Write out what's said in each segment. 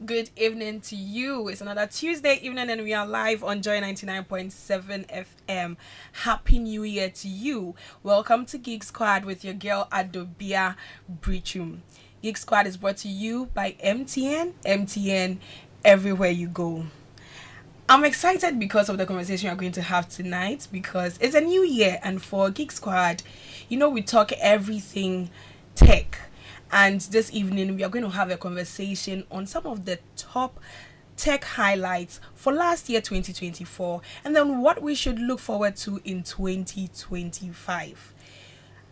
Good evening to you. It's another Tuesday evening and we are live on Joy 99.7 FM. Happy New Year to you. Welcome to Geek Squad with your girl Adobea Biritwum. Geek Squad is brought to you by MTN everywhere you go. I'm excited because of the conversation we're going to have tonight because it's a new year and for Geek Squad, we talk everything tech. And this evening, we are going to have a conversation on some of the top tech highlights for last year, 2024, and then what we should look forward to in 2025.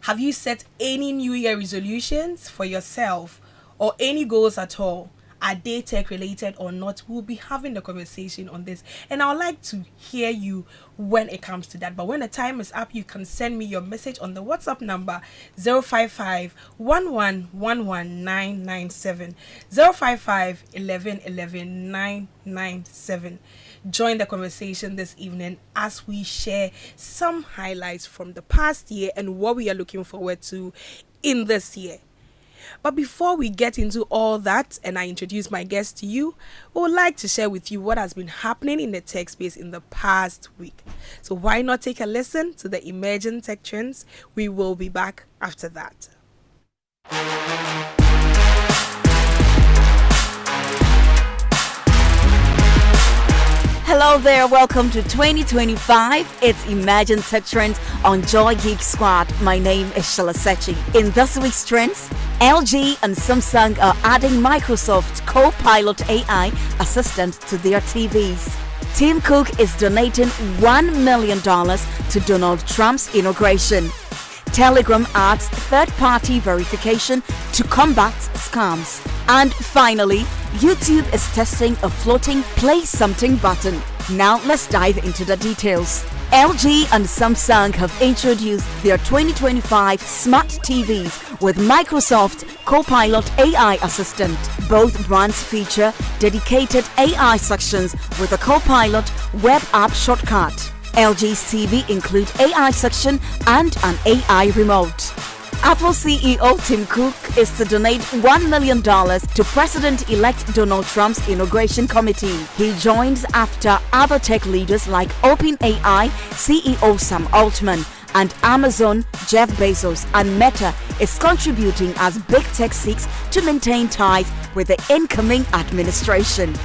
Have you set any New Year resolutions for yourself or any goals at all? Are they tech related or not? We'll be having the conversation on this. And I would like to hear you when it comes to that. But when the time is up, you can send me your message on the WhatsApp number 055 1111997 055 997. Join the conversation this evening as we share some highlights from the past year and what we are looking forward to in this year. But before we get into all that and I introduce my guest to you, we would like to share with you what has been happening in the tech space in the past week. So why not take a listen to the emerging tech trends? We will be back after that. Hello there, welcome to 2025. It's Imagine Tech Trends on Joy Geek Squad. My name is Shalasechi. In this week's trends, LG and Samsung are adding Microsoft Copilot AI assistant to their TVs. Tim Cook is donating $1 million to Donald Trump's inauguration. Telegram adds third-party verification to combat scams. And finally, YouTube is testing a floating play something button. Now let's dive into the details. LG and Samsung have introduced their 2025 smart TVs with Microsoft Copilot AI Assistant. Both brands feature dedicated AI sections with a Copilot web app shortcut. LG's TV include AI section and an AI remote. Apple CEO Tim Cook is to donate $1 million to President-elect Donald Trump's inauguration committee. He joins after other tech leaders like OpenAI CEO Sam Altman and Amazon Jeff Bezos and Meta is contributing as big tech seeks to maintain ties with the incoming administration.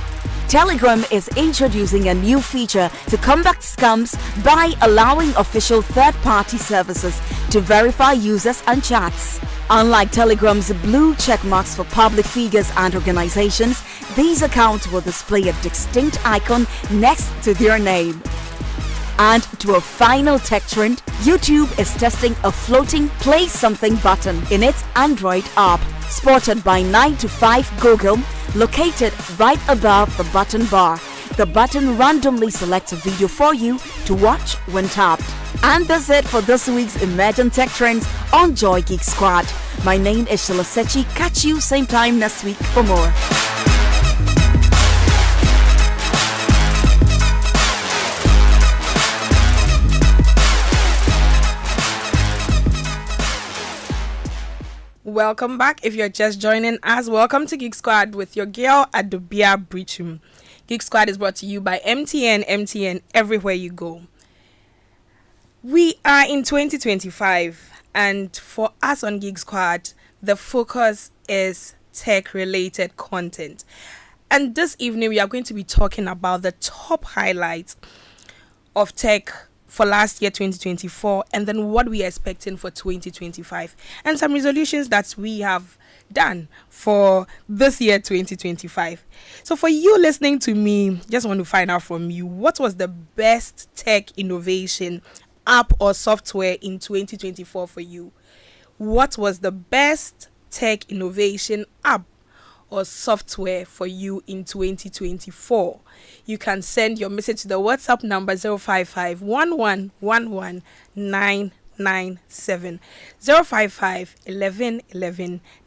Telegram is introducing a new feature to combat scams by allowing official third-party services to verify users and chats. Unlike Telegram's blue check marks for public figures and organizations, these accounts will display a distinct icon next to their name. And to a final tech trend, YouTube is testing a floating play something button in its Android app, spotted by 9 to 5 Google, located right above the button bar. The button randomly selects a video for you to watch when tapped. And that's it for this week's Imagine Tech Trends on Joy Geek Squad. My name is Shalasechi. Catch you same time next week for more. Welcome back. If you're just joining us, welcome to Geek Squad with your girl Adobea Biritwum. Geek Squad is brought to you by MTN everywhere you go. We are in 2025 and for us on Geek Squad, the focus is tech-related content. And this evening we are going to be talking about the top highlights of tech for last year 2024 and then what we are expecting for 2025 and some resolutions that we have done for this year 2025. So for you listening to me, just want to find out from you, what was the best tech innovation app or software in 2024 for you? What was the best tech innovation app or software for you in 2024? You can send your message to the WhatsApp number 055 997 055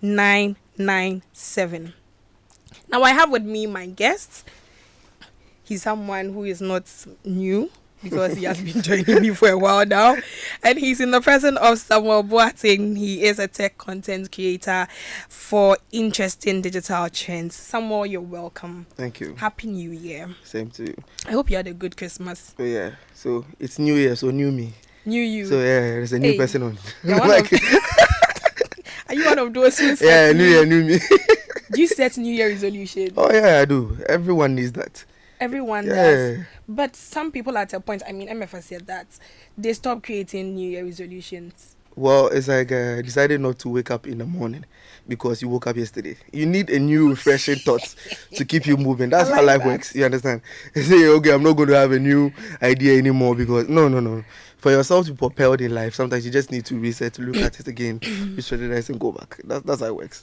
997. Now I have with me my guest. He's someone who is not new. because he has been joining me for a while now. And he's in the presence of Samuel Boateng. He is a tech content creator for interesting digital trends. Samuel, you're welcome. Thank you. Happy New Year. Same to you. I hope you had a good Christmas. So yeah, so it's New Year, so new me. New you. So yeah, there's a new person on. Are you one of those who set Yeah, New Year, new me. Do you set New Year resolution? Oh yeah, I do. Everyone needs that. Everyone does. But some people at a point, I mean, MFA said that they stop creating New Year resolutions. Well, it's like I decided not to wake up in the morning because you woke up yesterday. You need a new refreshing thought to keep you moving. That's how life works. You understand? You say, okay, I'm not going to have a new idea anymore because no. For yourself to propel in life, sometimes you just need to reset, look at it again, re-strategize and go back. That's how it works.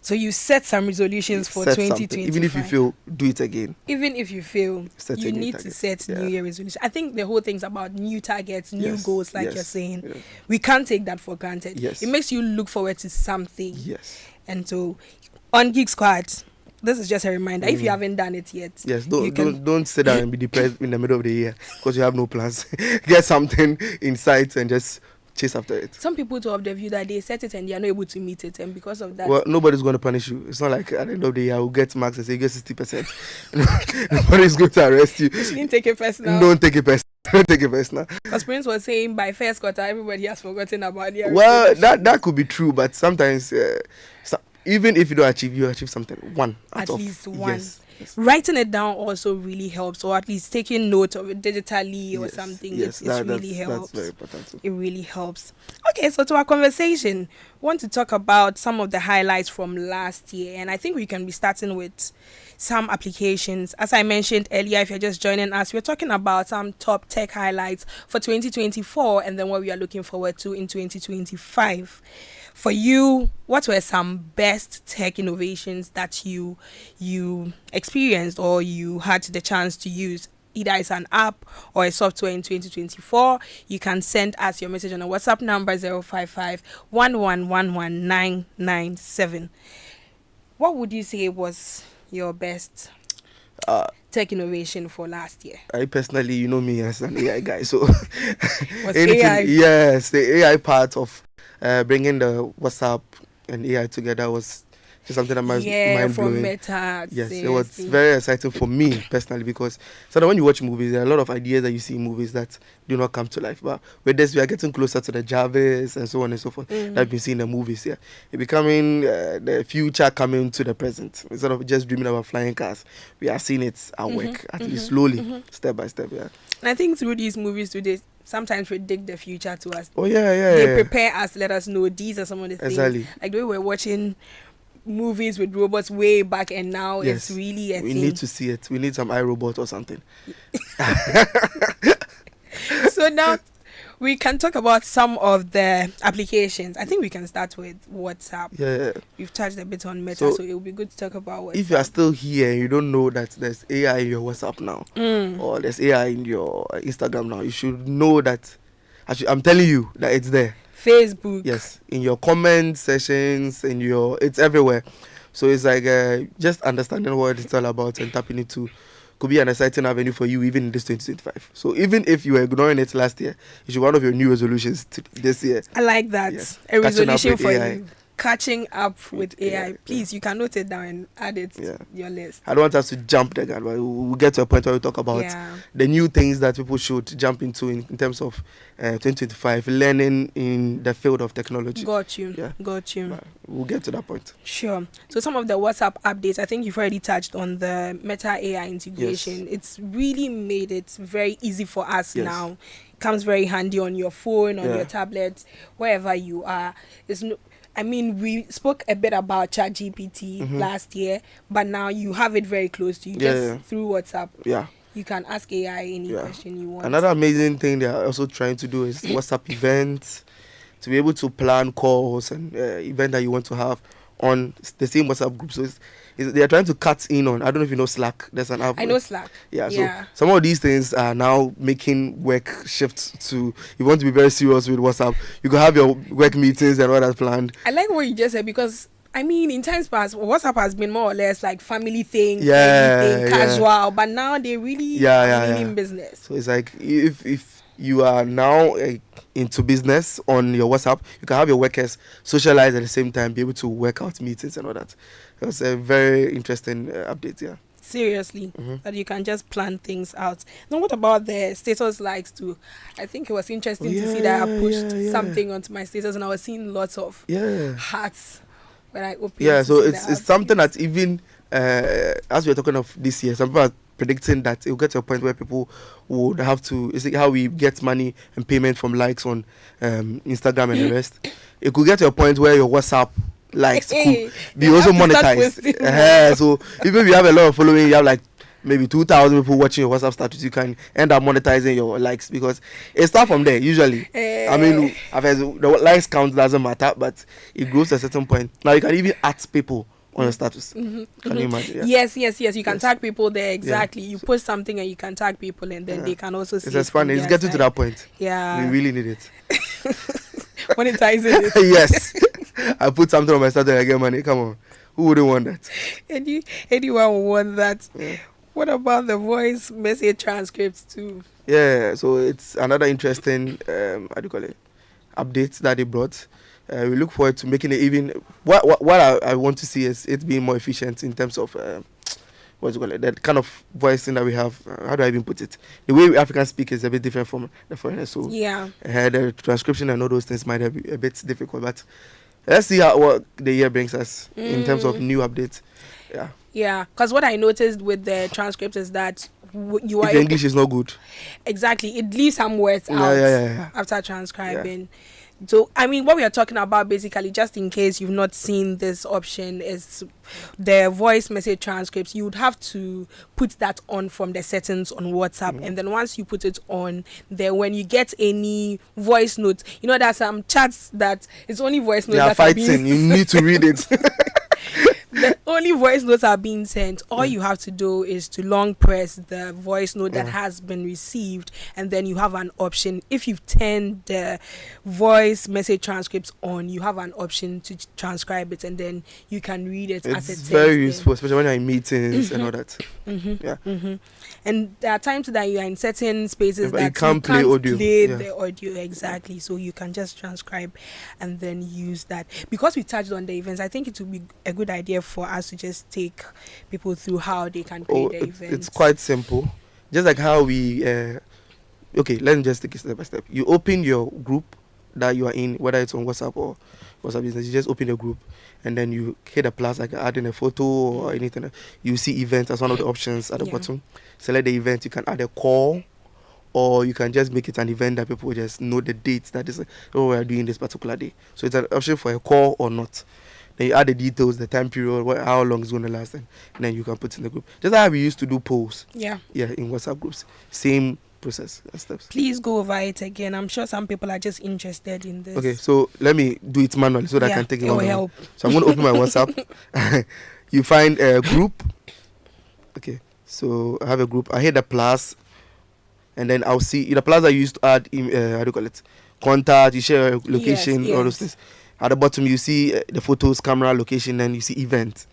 So you set some resolutions for 2025. Even if you fail, do it again. Even if you fail, you need to set New Year resolution. I think the whole thing's about new targets, new goals, like you're saying. Yeah. We can't take that for granted. Yes. It makes you look forward to something. Yes. And so on Geek Squad, this is just a reminder. If you haven't done it yet, don't sit down and be depressed in the middle of the year because you have no plans. Get something in sight and just chase after it. Some people to have the view that they set it and they are not able to meet it, and because of that, well, nobody's going to punish you. It's not like at the end of the year I will get marks and say you get 60%. Nobody's going to arrest you. You shouldn't take it personal. Don't take it personal. Don't take it personal. Because Prince was saying by first quarter everybody has forgotten about the. Well, that could be true, but sometimes even if you don't achieve, you achieve something. One at least one. Yes. Writing it down also really helps, or at least taking note of it digitally or something. Yes, it really helps. That's very important too. It really helps. Okay, so to our conversation, we want to talk about some of the highlights from last year, and I think we can be starting with some applications. As I mentioned earlier, if you're just joining us, we're talking about some top tech highlights for 2024 and then what we are looking forward to in 2025. For you, what were some best tech innovations that you experienced or you had the chance to use? Either it's an app or a software in 2024. You can send us your message on a WhatsApp number 055 1111997. What would you say was your best tech innovation for last year? I personally, you know me as an AI guy, so was AI? Yes, the AI part of bringing the WhatsApp and AI together was just something that mind blowing. From Meta. Yes, seriously. it was very exciting for me personally because so when you watch movies, there are a lot of ideas that you see in movies that do not come to life. But with this, we are getting closer to the Jarvis and so on and so forth that we see in the movies. Yeah, it's becoming the future coming to the present instead of just dreaming about flying cars. We are seeing it at work, at least slowly, step by step. Yeah, and I think through these movies today, sometimes predict the future to us. Oh yeah. They prepare us, let us know these are some of the things. Exactly. Like the way we're watching movies with robots way back, and now it's really a we thing. Need to see it. We need some iRobot or something. So now we can talk about some of the applications. I think we can start with WhatsApp. Yeah. We've touched a bit on Meta, so it would be good to talk about WhatsApp. If you are still here and you don't know that there's AI in your WhatsApp now, or there's AI in your Instagram now, you should know that. Actually, I'm telling you that it's there. Facebook. Yes, in your comment sessions, it's everywhere. So it's like just understanding what it's all about and tapping into could be an exciting avenue for you even in this 2025. So even if you were ignoring it last year, it should be one of your new resolutions this year. I like that. Yes. A resolution for AI. you. Catching up with AI. Please, you can note it down and add it to your list. I don't want us to jump the gun, but we'll get to a point where we talk about the new things that people should jump into in terms of 2025, learning in the field of technology. Got you. But we'll get to that point. Sure. So some of the WhatsApp updates, I think you've already touched on the Meta AI integration. Yes. It's really made it very easy for us now. It comes very handy on your phone, on your tablet, wherever you are. We spoke a bit about ChatGPT last year, but now you have it very close to you through WhatsApp. Yeah. You can ask AI any question you want. Another amazing thing they are also trying to do is WhatsApp events, to be able to plan calls and event that you want to have on the same WhatsApp group. So they are trying to cut in on, I don't know if you know Slack. There's an app. I know Slack. Yeah, so some of these things are now making work shift to, if you want to be very serious with WhatsApp, you can have your work meetings and all that planned. I like what you just said because I mean, in times past, WhatsApp has been more or less like family thing, Yeah, friendly thing, yeah. casual. But now they really in business. So it's like if you are now into business on your WhatsApp, you can have your workers socialize at the same time, be able to work out meetings and all that. It was a very interesting update. Yeah. Seriously, that you can just plan things out. Now, what about the status likes too? I think it was interesting to see that I pushed something onto my status, and I was seeing lots of hearts when I opened. Yeah, so it's something that even as we're talking of this year, some people are predicting that it will get to a point where people would have to. It's like how we get money and payment from likes on Instagram and the rest. It could get to a point where your WhatsApp likes could be also monetized. So even if you have a lot of following, you have like maybe 2,000 people watching your WhatsApp status, you can end up monetizing your likes because it starts from there usually. I mean, I've heard the likes count doesn't matter, but it grows to a certain point. Now you can even add people on your status. Can you imagine? Yeah. Yes. You can tag people there. Exactly. You post something and you can tag people, and then they can also see. It's expanding. It's getting to that point. Yeah. We really need it. Monetizing it. Yes. I put something on my status and I get money. Come on. Who wouldn't want that? Anyone would want that. Yeah. What about the voice message transcripts too? Yeah, so it's another interesting updates that they brought. We look forward to making it even. What I want to see is it being more efficient in terms of that kind of voicing that we have. How do I even put it? The way Africans speak is a bit different from the foreigners. So the transcription and all those things might be a bit difficult, but let's see what the year brings us in terms of new updates. Yeah, because what I noticed with the transcript is that you are. If English is not good. Exactly, it leaves some words out after transcribing. So, I mean, what we are talking about basically, just in case you've not seen this option, is the voice message transcripts. You would have to put that on from the settings on WhatsApp. And then once you put it on, then when you get any voice notes, you know, there's some chats that it's only voice notes that are being you need to read it. The only voice notes are being sent. All you have to do is to long press the voice note that has been received, and then you have an option. If you've turned the voice message transcripts on, you have an option to transcribe it, and then you can read it as it is. It's very useful, especially when you're in meetings and all that. And there are times that you are in certain spaces that you can't play audio. The audio exactly, so you can just transcribe and then use that. Because we touched on the events, I think it would be a good idea for us to just take people through how they can play the events. It's quite simple, just like how we let me just take it step by step. You open your group that you are in, whether it's on WhatsApp or WhatsApp Business. You just open the group and then you hit a plus, like adding a photo or anything. You see events as one of the options at the bottom. Select the event. You can add a call, or you can just make it an event that people just know the dates that is we are doing this particular day. So it's an option for a call or not. Then you add the details, the time period, how long it's going to last, and then you can put it in the group. Just like how we used to do polls. Yeah, in WhatsApp groups. Same process and steps. Please go over it again. I'm sure some people are just interested in this. Okay, so let me do it manually so that I can take it. It will help. So I'm going to open my WhatsApp. You find a group. Okay, so I have a group. I hit the plus, and then I'll see the plus I used to add. Contact. You share location, all those things. At the bottom, you see the photos, camera, location, and you see event.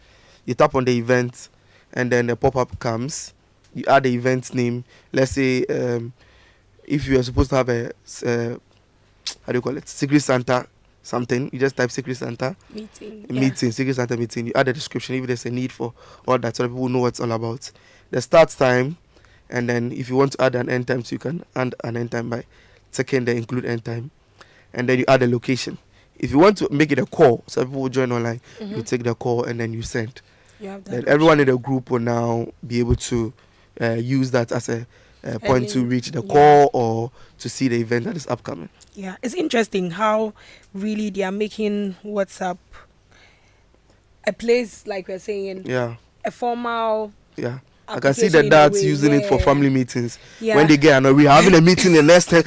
You tap on the event, and then the pop-up comes. You add the event's name. Let's say if you are supposed to have a Secret Santa something, you just type Secret Santa meeting, Secret Santa meeting. You add a description if there's a need for all that, so that people know what it's all about. The start time, and then if you want to add an end time, so you can add an end time by checking the include end time, and then you add a location. If you want to make it a call, so people will join online, you take the call and then you send. Then everyone in the group will now be able to use that as a point to reach the call or to see the event that is upcoming. Yeah, it's interesting how really they are making WhatsApp a place, like we're saying, a formal I can see application the in a dads way, using it for yeah. family meetings. Yeah. When they get, we're having a meeting the next 10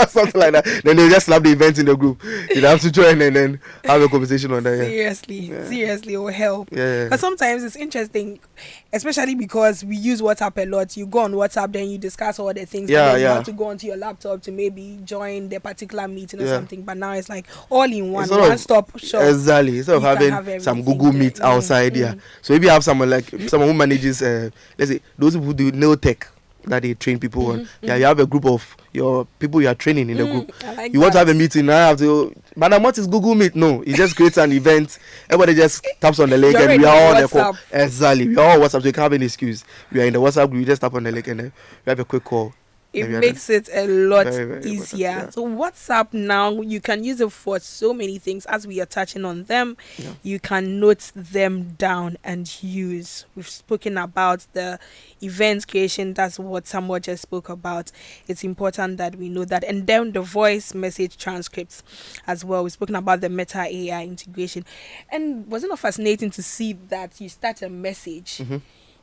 something like that. Then they just slap the event in the group. You have to join and then have a conversation on that. Seriously, it will help. Yeah. Because sometimes it's interesting, especially because we use WhatsApp a lot. You go on WhatsApp, then you discuss all the things. Yeah, and then you yeah. have to go onto your laptop to maybe join the particular meeting or Yeah. something. But now it's like all in one, It's sort of- one-stop shop. Exactly. Instead of You can having have some everything Google there. Meet outside, yeah. So if you have someone like someone who manages, let's say those people who do nail tech that they train people on. Yeah, you have a group of your people you are training in the group. I like You want to that. have a meeting, I have to. Madam, what is Google Meet? No, it just creates an event. Everybody just taps on the link You're and we already are all on the call. WhatsApp. Exactly, we are all WhatsApp. So you can't have any excuse. We are in the WhatsApp group. You just tap on the link and then we have a quick call. It Then we are makes it a lot Very, very easier. important, So WhatsApp now, you can use it for so many things. As we are touching on them, you can note them down and use. We've spoken about the event creation. That's what Samuel just spoke about. It's important that we know that. And then the voice message transcripts as well. We've spoken about the Meta AI integration. And wasn't it fascinating to see that you start a message,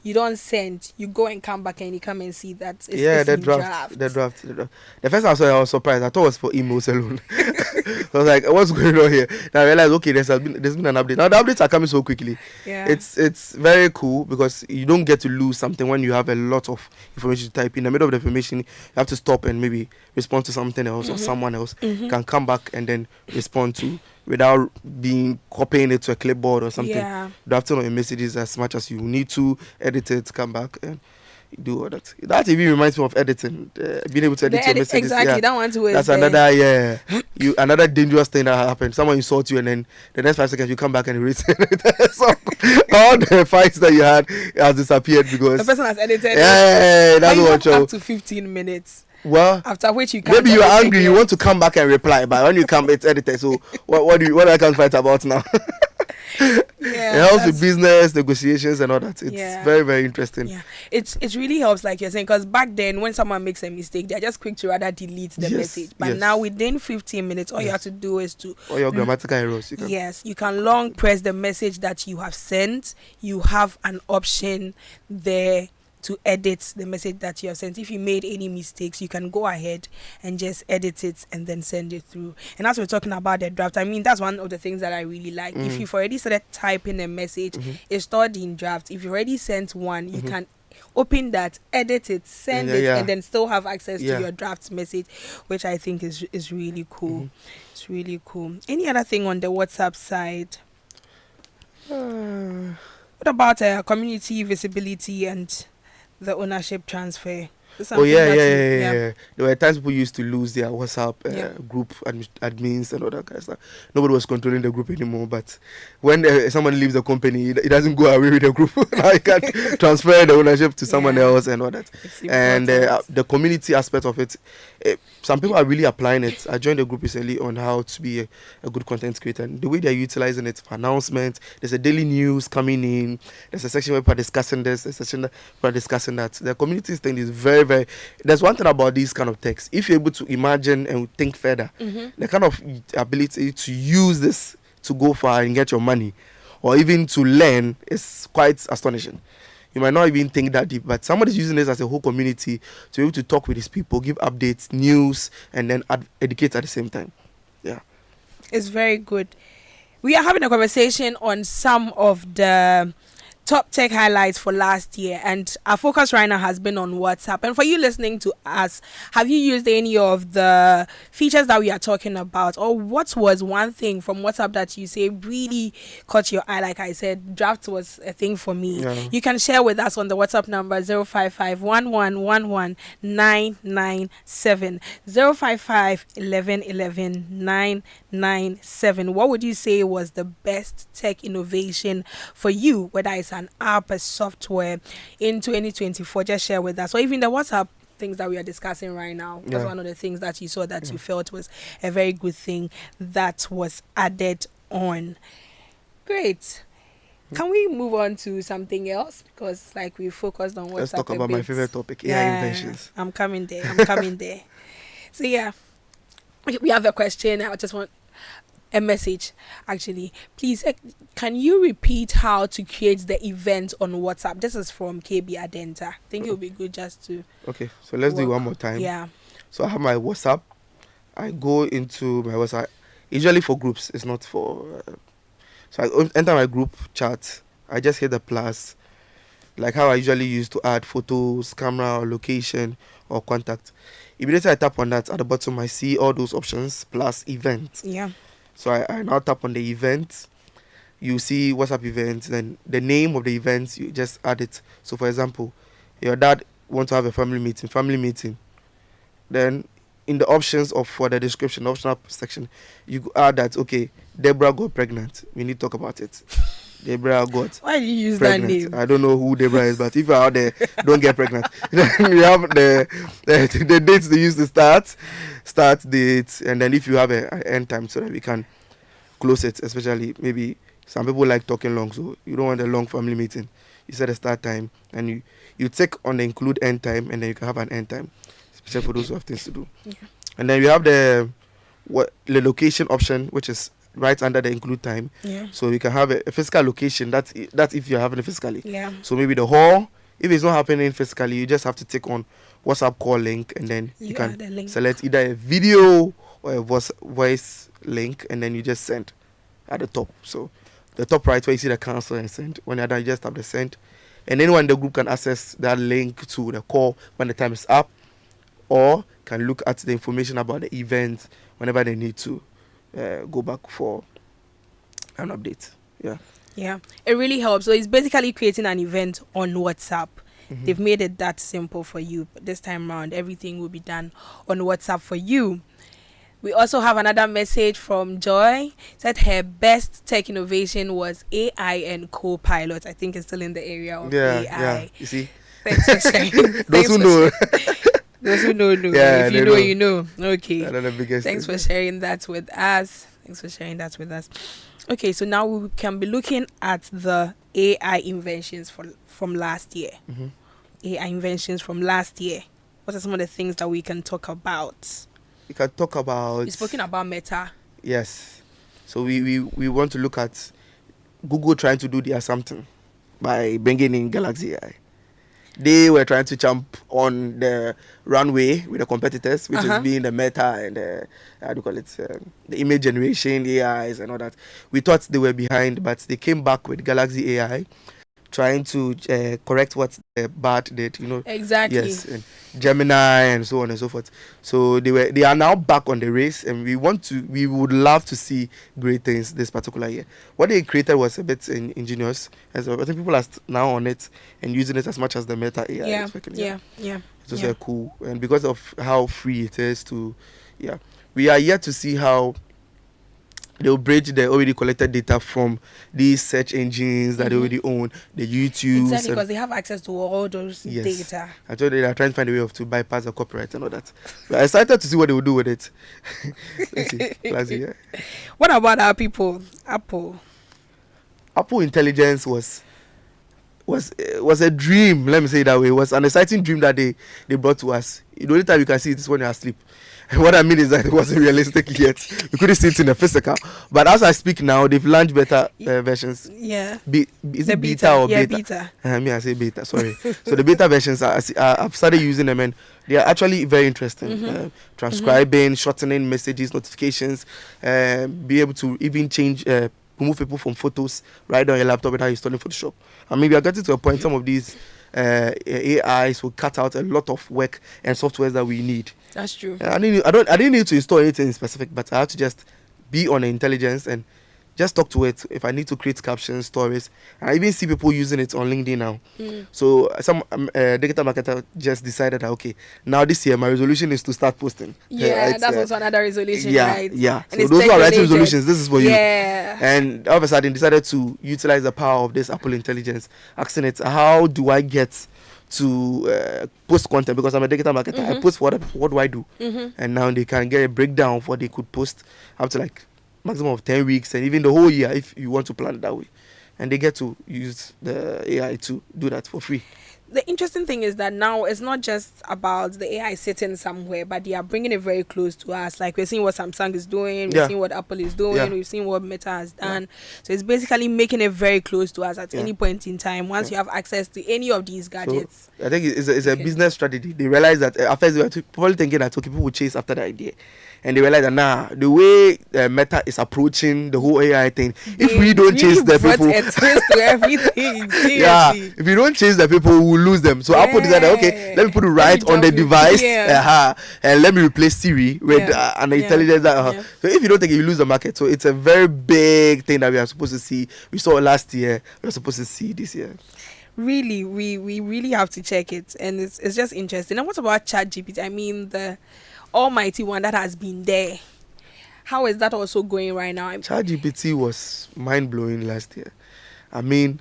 you don't send, you go and come back and you come and see that it's the in draft. The first time I saw it, I was surprised. I thought it was for emails alone. So I was like, what's going on here? Now I realized, okay, there's been an update. Now the updates are coming so quickly. Yeah. It's very cool because you don't get to lose something when you have a lot of information to type. In the middle of the information, you have to stop and maybe respond to something else or someone else can come back and then respond to without being copying it to a clipboard or something. Yeah. Drafting on your messages as much as you need to, edit it, come back and do all that. That even reminds me of editing, being able to edit your messages. Exactly, yeah. that one too. That's another another dangerous thing that happened. Someone insult you and then the next 5 seconds you come back and erase it. So all the fights that you had has disappeared because the person has edited. Yeah, that's you what have show. up to 15 minutes. Well, After which you can. maybe you're angry, you want to come back and reply, but when you come, it's edited. So what I can fight about now? Yeah, it helps with business negotiations and all that. It's very, very interesting. Yeah, it really helps, like you're saying, because back then when someone makes a mistake, they're just quick to rather delete the message. But now within 15 minutes, all you have to do is to all your grammatical errors. You can long press the message that you have sent. You have an option there to edit the message that you have sent. If you made any mistakes, you can go ahead and just edit it and then send it through. And as we're talking about the draft, I mean, that's one of the things that I really like. If you've already started typing a message, it's stored in draft. If you already sent one, you can open that, edit it, send it, and then still have access to your draft message, which I think is really cool. It's really cool. Any other thing on the WhatsApp side? What about community visibility and the ownership transfer? There were times people used to lose their WhatsApp group admins and all that kind of stuff. Nobody was controlling the group anymore. But when someone leaves the company, it doesn't go away with the group. Now you can transfer the ownership to someone else and all that. And the community aspect of it, some people are really applying it. I joined a group recently on how to be a good content creator. And the way they're utilizing it for announcements, there's a daily news coming in. There's a section where people are discussing this. There's a section where people are discussing that. The community thing is very, very... There's one thing about these kind of texts. If you're able to imagine and think further, the kind of ability to use this to go far and get your money or even to learn is quite astonishing. You might not even think that deep, but somebody's using this as a whole community to be able to talk with these people, give updates, news, and then educate at the same time. Yeah. It's very good. We are having a conversation on some of the top tech highlights for last year, and our focus right now has been on WhatsApp. And for you listening to us, have you used any of the features that we are talking about, or what was one thing from WhatsApp that you say really caught your eye? Like I said, draft was a thing for me. You can share with us on the WhatsApp number 055-1111-997 055-1111-997. What would you say was the best tech innovation for you, whether it's an app, a software, in 2024? Just share with us. Or even the WhatsApp things that we are discussing right now. That's one of the things that you saw that you felt was a very good thing that was added on. Great. Can we move on to something else? Because like we focused on WhatsApp. Let's talk about my favorite topic, AI inventions. I'm coming there. So yeah, we have a question. I just want a message actually. Please, can you repeat how to create the event on WhatsApp? This is from KB Adenta. I think it would be good just to. Okay, so let's do it one more time. Yeah. So I have my WhatsApp. I go into my WhatsApp. Usually for groups, it's not for. So I enter my group chat. I just hit the plus, like how I usually use to add photos, camera, or location, or contact. Immediately I tap on that, at the bottom I see all those options plus event. Yeah. So I now tap on the event. You see WhatsApp event, then the name of the event, you just add it. So for example, your dad wants to have a family meeting. Then in the options of for the description, optional section, you add that, okay, Deborah got pregnant. We need to talk about it. Deborah got Why do you use pregnant. that name? I don't know who Deborah is, but if you're out there, don't get pregnant. Then we have the dates they use to start dates, and then if you have an end time so that we can close it, especially maybe some people like talking long, so you don't want a long family meeting. You set a start time, and you take on the include end time, and then you can have an end time, especially for those who have things to do. Yeah. And then you have the location option, which is right under the include time. Yeah. So you can have a physical location. That's if you're having it physically. Yeah. So maybe the hall. If it's not happening physically, you just have to take on WhatsApp call link, and then you can select either a video or a voice link, and then you just send at the top. So the top right where you see the cancel and send. When you're done, you just tap the send, and anyone in the group can access that link to the call when the time is up, or can look at the information about the event whenever they need to go back for an update. Yeah, it really helps. So it's basically creating an event on WhatsApp. They've made it that simple for you, but this time around everything will be done on WhatsApp for you. We also have another message from Joy. Said her best tech innovation was AI and co-pilot. I think it's still in the area of AI. Yeah, you see, Thanks for sharing. those who know. Those who know. Yeah, if you know, you know. Okay. The biggest Thanks thing. for sharing that with us. Okay, so now we can be looking at the AI inventions from last year. AI inventions from last year. What are some of the things that we can talk about? We can talk about. You're speaking about Meta. Yes. So we want to look at Google trying to do their something by bringing in Galaxy AI. They were trying to jump on the runway with the competitors, which is being the Meta and the image generation, AIs and all that. We thought they were behind, but they came back with Galaxy AI, trying to correct what the BART did, Exactly. Yes, and Gemini and so on and so forth. So they are now back on the race, and we would love to see great things this particular year. What they created was a bit ingenious, and so I think people are now on it and using it as much as the Meta AI. Yeah. It was cool, and because of how free it is we are yet to see how they'll bridge the already collected data from these search engines that they already own, the YouTube. Exactly, because they have access to all those data. I told you they are trying to find a way to bypass the copyright and all that. But I started to see what they will do with it. Let's see. Classy, yeah. What about our people? Apple Intelligence was a dream. Let me say it that way. It was an exciting dream that they brought to us. The only time you can see it is when you're asleep. And what I mean is that it wasn't realistic yet. We couldn't see it in the physical. But as I speak now, they've launched beta versions. Yeah. Is it beta or beta? Beta. I say beta, sorry. So the beta versions, I've started using them, and they are actually very interesting. Transcribing, shortening messages, notifications, be able to even change, remove people from photos right on your laptop without installing Photoshop. And maybe I got it to a point, some of these AIs will cut out a lot of work and softwares that we need. That's true. I didn't need to install anything specific, but I had to just be on the intelligence and just talk to it if I need to create captions, stories. I even see people using it on LinkedIn now. So some digital marketer just decided that, okay, now this year my resolution is to start posting. That's also another resolution, right? Yeah. And so those who are writing related. resolutions, this is for you. Yeah. And all of a sudden decided to utilize the power of this Apple Intelligence, asking it, how do I get to post content? Because I'm a digital marketer. I post what do I do? And now they can get a breakdown of what they could post up to like maximum of 10 weeks and even the whole year if you want to plan it that way. and they get to use the AI to do that for free. The interesting thing is that now it's not just about the AI sitting somewhere, but they are bringing it very close to us. Like we're seeing what Samsung is doing, we're seeing what Apple is doing, we've seen what Meta has done. So it's basically making it very close to us at any point in time. Once you have access to any of these gadgets, so I think it's a business strategy. They realize that at first they were probably thinking that people would chase after the idea. And they realize that the way Meta is approaching the whole AI thing, if we don't chase the people, a twist to everything. Seriously. If we don't chase the people, we will lose them. So Apple decided, okay, let me put it right on the device, and let me replace Siri with an intelligence. So if you don't take it, you lose the market. So it's a very big thing that we are supposed to see. We saw it last year. We're supposed to see this year. Really, we really have to check it, and it's just interesting. And what about ChatGPT? I mean, the almighty one that has been there. How is that also going right now? ChatGPT was mind-blowing last year. I mean,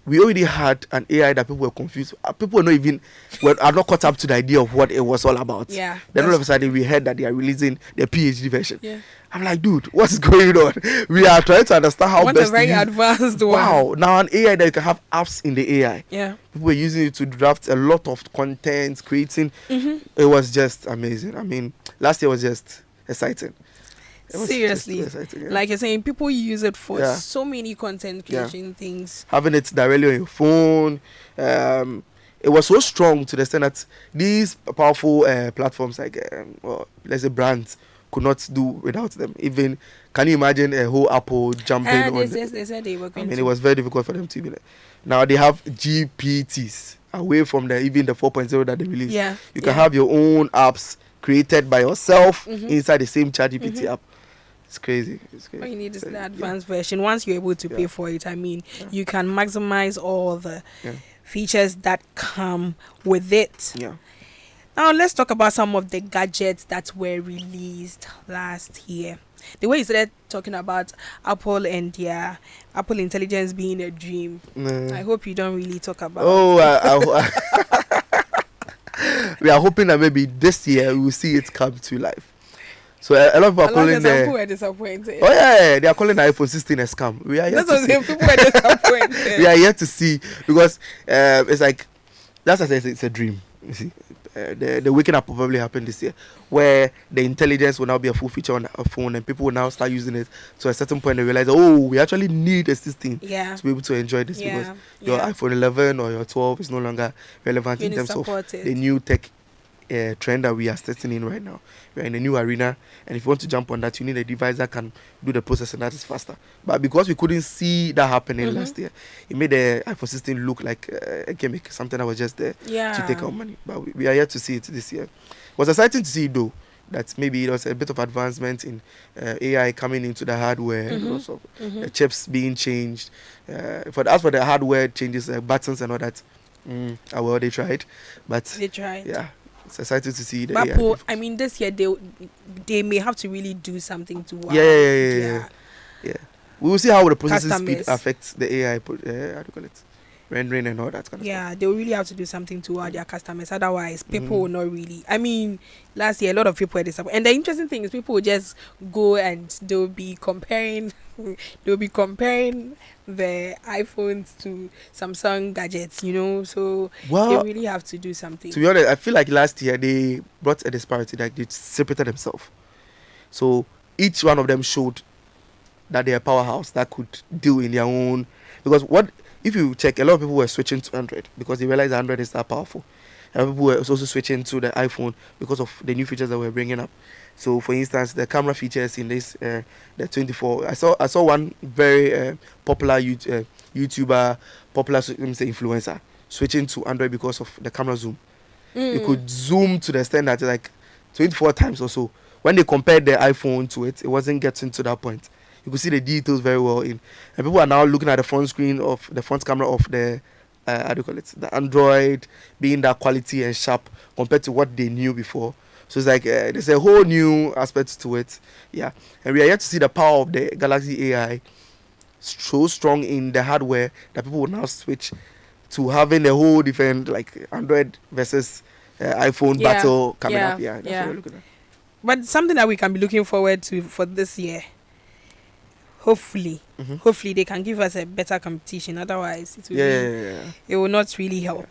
we already had an AI that people were confused. People are not caught up to the idea of what it was all about. Yeah. Then all of a sudden we heard that they are releasing their PhD version. Yeah. I'm like, dude, what's going on? We are trying to understand how best a very advanced one. Wow. Now an AI that you can have apps in the AI. Yeah. People were using it to draft a lot of content, creating. It was just amazing. I mean, last year was just exciting. Seriously, like you're saying, people use it for so many content creation things. Having it directly on your phone, it was so strong to the extent that these powerful platforms like, let's say brands, could not do without them. Even, can you imagine a whole Apple jumping on? They said they were going to. It was very difficult for them to be like. Now they have GPTs away from even the 4.0 that they released. Yeah, you can have your own apps created by yourself inside the same ChatGPT app. It's crazy. All you need is the advanced version. Once you're able to pay for it, I mean, you can maximize all the features that come with it. Yeah. Now, let's talk about some of the gadgets that were released last year. The way you started talking about Apple and their Apple Intelligence being a dream, I hope you don't really talk about we are hoping that maybe this year we will see it come to life. So a lot of people are calling people were disappointed. Oh yeah, they are calling the iPhone 16 a scam. We are yet to see. People were disappointed. We are yet to see because it's like that's as I say, it's a dream. You see, the waking up will probably happen this year, where the intelligence will now be a full feature on a phone, and people will now start using it. So at a certain point, they realize, we actually need a system to be able to enjoy this because your iPhone 11 or your 12 is no longer relevant in terms of the new tech trend that we are stepping in right now. We're in a new arena, and if you want to jump on that, you need a device that can do the process, and that is faster. But because we couldn't see that happening last year, it made the iPhone system look like a gimmick, something that was just there to take our money. But we are yet to see it this year. It was exciting to see, though, that maybe it was a bit of advancement in AI coming into the hardware, and also the chips being changed. As for the hardware changes, buttons and all that, they tried. But they tried. Yeah. It's exciting to see the AI. I mean, this year they may have to really do something to Yeah. We will see how the processing speed affects the AI. How do you call it? Rendering and all that kind of stuff. Yeah, they will really have to do something to their customers. Otherwise, people will not really. I mean, last year a lot of people were disappointed. And the interesting thing is, people will just go and they'll be comparing. They'll be comparing the iPhones to Samsung gadgets, So they really have to do something. To be honest, I feel like last year they brought a disparity, like they separated themselves. So each one of them showed that they're a powerhouse that could do in their own. Because if you check, a lot of people were switching to Android because they realized Android is that powerful. And people were also switching to the iPhone because of the new features that we're bringing up. So, for instance, the camera features in this, the 24. I saw one very popular YouTuber, popular influencer, switching to Android because of the camera zoom. You could zoom to the extent that like 24 times or so. When they compared the iPhone to it, it wasn't getting to that point. You could see the details very well and people are now looking at the front screen of the front camera of the the Android being that quality and sharp compared to what they knew before. So it's like there's a whole new aspect to it. Yeah. And we are yet to see the power of the Galaxy AI so strong in the hardware that people will now switch to having a whole different like Android versus iPhone battle coming up. Yeah, that's what we're looking at. But something that we can be looking forward to for this year, hopefully, Hopefully they can give us a better competition. Otherwise, it will not really help.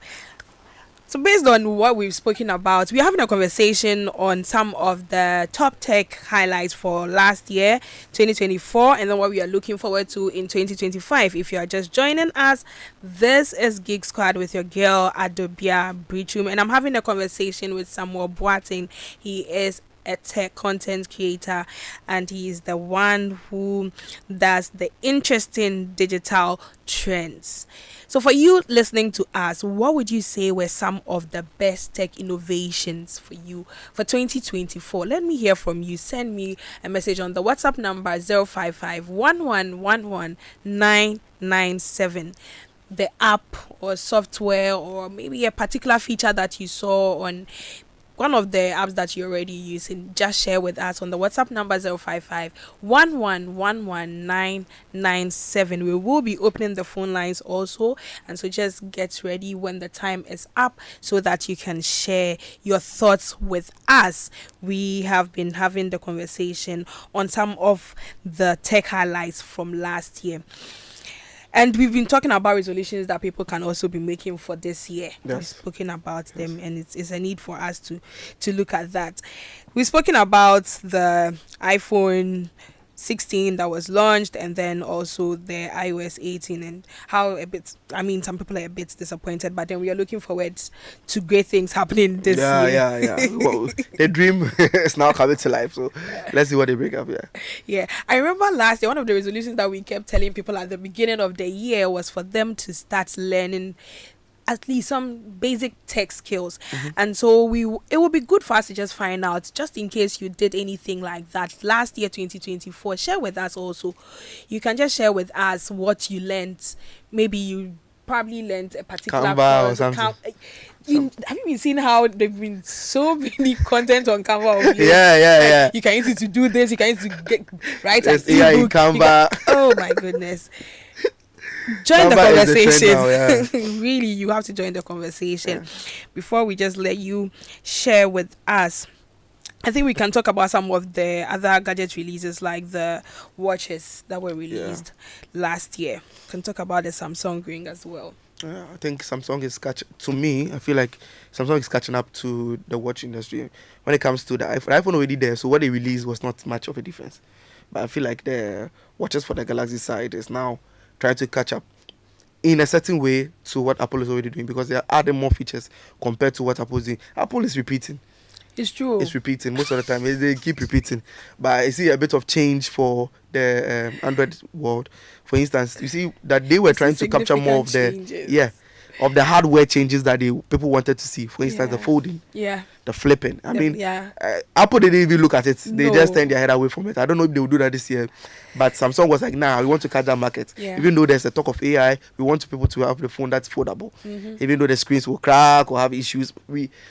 So based on what we've spoken about, we're having a conversation on some of the top tech highlights for last year, 2024, and then what we are looking forward to in 2025. If you are just joining us, this is Geek Squad with your girl, Adobea Biritwum, and I'm having a conversation with Samuel Boateng. He is a tech content creator, and he is the one who does the interesting digital trends. So for you listening to us, what would you say were some of the best tech innovations for you for 2024? Let me hear from you. Send me a message on the WhatsApp number 055-1111-997. The app or software or maybe a particular feature that you saw on one of the apps that you're already using, just share with us on the WhatsApp number 055-1111-997. We will be opening the phone lines also, and so just get ready when the time is up so that you can share your thoughts with us. We have been having the conversation on some of the tech highlights from last year. And we've been talking about resolutions that people can also be making for this year. Yes. We've spoken about them, and it's a need for us to look at that. We've spoken about the iPhone 16 that was launched, and then also the iOS 18, and how some people are a bit disappointed, but then we are looking forward to great things happening this year. Yeah. Well, the dream is now coming to life, so let's see what they bring up. Yeah, I remember last year, one of the resolutions that we kept telling people at the beginning of the year was for them to start learning at least some basic tech skills. And so it would be good for us to just find out, just in case you did anything like that last year, 2024. Share with us also. You can just share with us what you learned. Maybe you probably learned a particular Canva course, or something. Have you been seeing how there've been so many content on Canva? Of Yeah. You can use it to do this. You can use it to write an AI in ebook. Canva. Oh my goodness. Join the Canva is the trend conversation. now, Really, you have to join the conversation. Before we just let you share with us, I think we can talk about some of the other gadget releases, like the watches that were released last year. Can talk about the Samsung Ring as well. I think Samsung is to me, I feel like Samsung is catching up to the watch industry when it comes to the iPhone. The iPhone already there, so what they released was not much of a difference. But I feel like the watches for the Galaxy side is now trying to catch up in a certain way to what Apple is already doing, because they are adding more features compared to what Apple is doing. Apple is repeating. It's true. It's repeating most of the time. They keep repeating. But I see a bit of change for the Android world. For instance, you see that they were trying to capture more of the of the hardware changes that people wanted to see. For instance, the folding, the flipping. Apple didn't even look at it. They just turned their head away from it. I don't know if they will do that this year. But Samsung was like, we want to catch that market. Even though there's a talk of AI, we want people to have the phone that's foldable. Even though the screens will crack or have issues.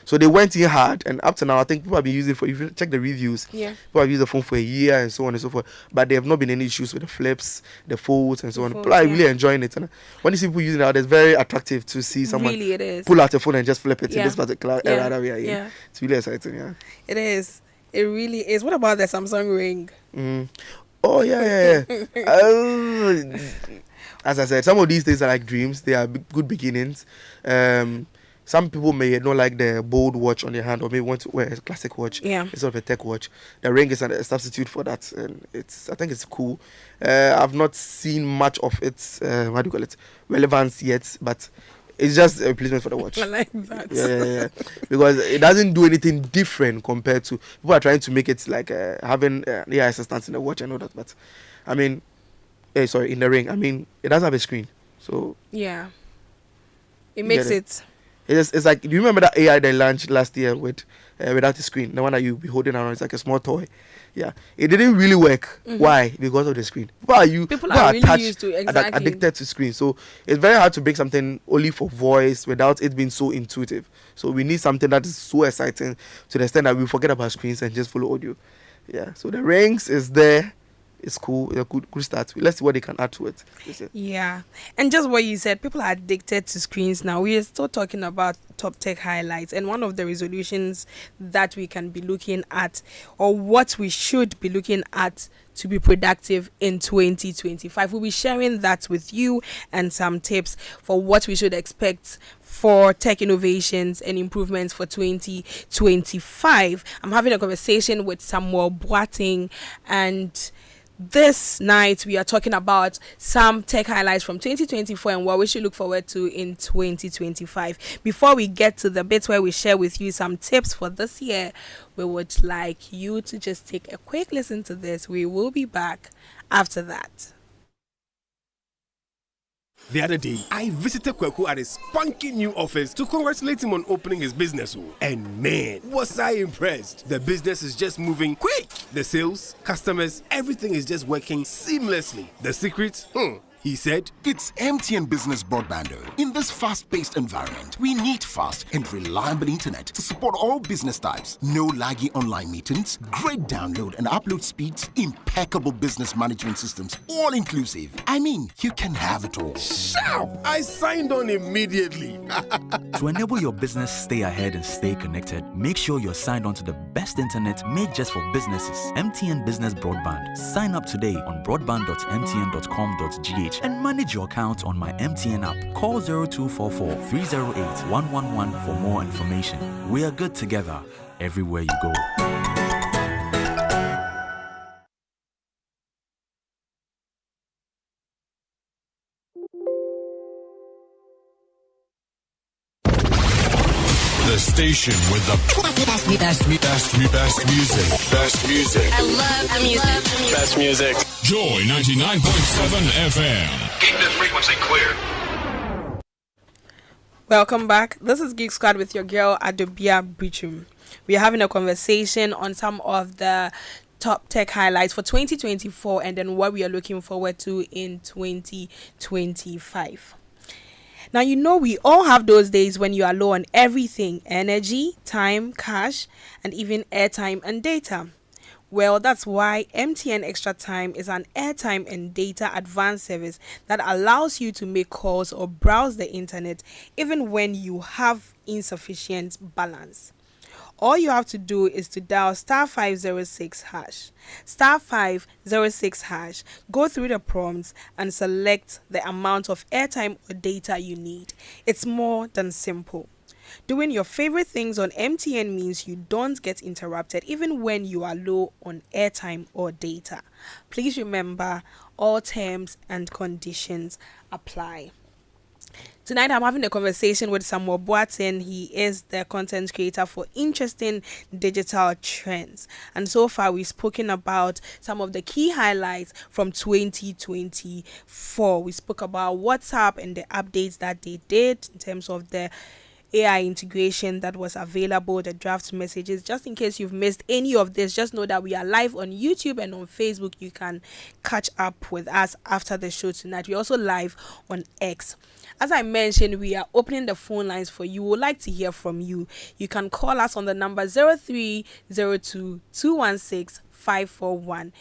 So they went in hard. And up to now, I think people have been using it if you check the reviews, people have used the phone for a year and so on and so forth. But there have not been any issues with the flips, the folds and so on. People are really enjoying it. And when you see people using it, it's very attractive to see someone pull out a phone and just flip it in this particular era that we are in. It's really exciting, It is. It really is. What about the Samsung Ring? Oh, yeah. As I said, some of these things are like dreams. They are good beginnings. Some people may not like the bold watch on their hand, or maybe want to wear a classic watch instead of a tech watch. The Ring is a substitute for that, and I think it's cool. I've not seen much of its relevance yet, but it's just a replacement for the watch. I like that. Yeah. Because it doesn't do anything different compared to... People are trying to make it like having AI assistants in the watch and all that. But, in the Ring. It doesn't have a screen. So... Yeah. It makes it... It's like... Do you remember that AI they launched last year without a screen? The one that you'll be holding around. It's like a small toy. Yeah. It didn't really work. Why? Because of the screen. People are really used to addicted to screen. So it's very hard to make something only for voice without it being so intuitive. So we need something that is so exciting to the extent that we forget about screens and just follow audio. Yeah. So the Rings is there. It's cool. It's a good start. Let's see what they can add to it. Yeah. And just what you said, people are addicted to screens now. We are still talking about top tech highlights, and one of the resolutions that we can be looking at, or what we should be looking at to be productive in 2025. We'll be sharing that with you and some tips for what we should expect for tech innovations and improvements for 2025. I'm having a conversation with Samuel Boateng, and this night we are talking about some tech highlights from 2024 and what we should look forward to in 2025. Before we get to the bits where we share with you some tips for this year, we would like you to just take a quick listen to this. We will be back after that. The other day, I visited Kweku at his spunky new office to congratulate him on opening his business. And man, was I impressed. The business is just moving quick. The sales, customers, everything is just working seamlessly. The secret? He said, it's MTN Business Broadband. In this fast-paced environment, we need fast and reliable internet to support all business types. No laggy online meetings, great download and upload speeds, impeccable business management systems, all inclusive. I mean, you can have it all. "Shout!" I signed on immediately. To enable your business stay ahead and stay connected, make sure you're signed on to the best internet made just for businesses. MTN Business Broadband. Sign up today on broadband.mtn.com.gh and manage your account on my MTN app. Call 0244 308 111 for more information. We are good together everywhere you go. The station with the best music. Best music. I love the music. Best music. Joy 99.7 FM. Keep the frequency clear. Welcome back. This is Geek Squad with your girl Adobea Biritwum. We are having a conversation on some of the top tech highlights for 2024 and then what we are looking forward to in 2025. Now, you know, we all have those days when you are low on everything: energy, time, cash, and even airtime and data. Well, that's why MTN Extra Time is an airtime and data advanced service that allows you to make calls or browse the internet even when you have insufficient balance. All you have to do is to dial *506#, *506#, go through the prompts and select the amount of airtime or data you need. It's more than simple. Doing your favorite things on MTN means you don't get interrupted even when you are low on airtime or data. Please remember, all terms and conditions apply. Tonight, I'm having a conversation with Samuel Boateng. He is the content creator for interesting digital trends. And so far, we've spoken about some of the key highlights from 2024. We spoke about WhatsApp and the updates that they did in terms of the AI integration that was available, the draft messages. Just in case you've missed any of this, just know that we are live on YouTube and on Facebook. You can catch up with us after the show tonight. We're also live on X. As I mentioned, we are opening the phone lines for you. We would like to hear from you. You can call us on the number 0302 216 541.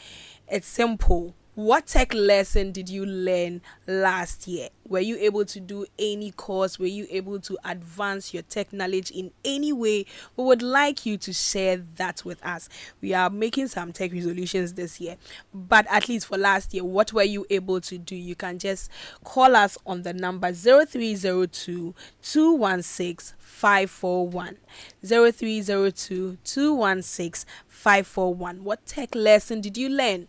It's simple. What tech lesson did you learn last year? Were you able to do any course? Were you able to advance your tech knowledge in any way? We would like you to share that with us. We are making some tech resolutions this year, but at least for last year, what were you able to do? You can just call us on the number 0302 216 541. 0302 216 541. What tech lesson did you learn?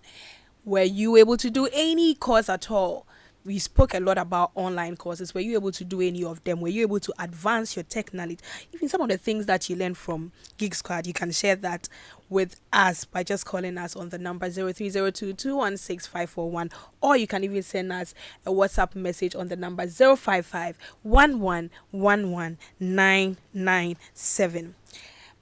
Were you able to do any course at all? We spoke a lot about online courses. Were you able to do any of them? Were you able to advance your tech knowledge? Even some of the things that you learned from Geek Squad, you can share that with us by just calling us on the number 0302 216 541, or you can even send us a WhatsApp message on the number 055 1111 997.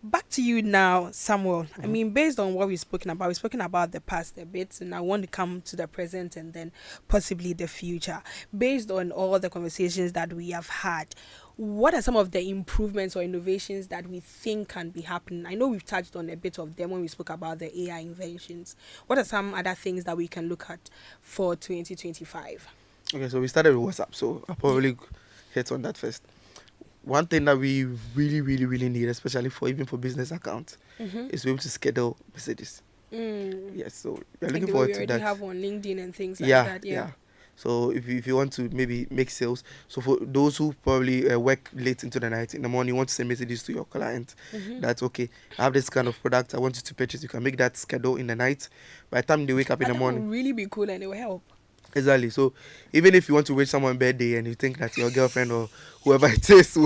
Back to you now, Samuel. I mean, based on what we've spoken about the past a bit, and I want to come to the present and then possibly the future. Based on all the conversations that we have had, what are some of the improvements or innovations that we think can be happening? I know we've touched on a bit of them when we spoke about the AI inventions. What are some other things that we can look at for 2025? Okay, so we started with WhatsApp, so I'll probably hit on that first. one thing that we really, really, really need, especially for even for business accounts, is to be able to schedule messages. Yes, so we're looking forward to that. We already have on LinkedIn and things like Yeah, that. yeah. So if you want to maybe make sales, so for those who probably work late into the night, in the morning, you want to send messages to your client, that's okay. I have this kind of product I want you to purchase. You can make that schedule in the night. By the time they wake up in the morning, that would really be cool and it will help. Exactly. So even if you want to wish someone birthday and you think that your girlfriend or whoever it is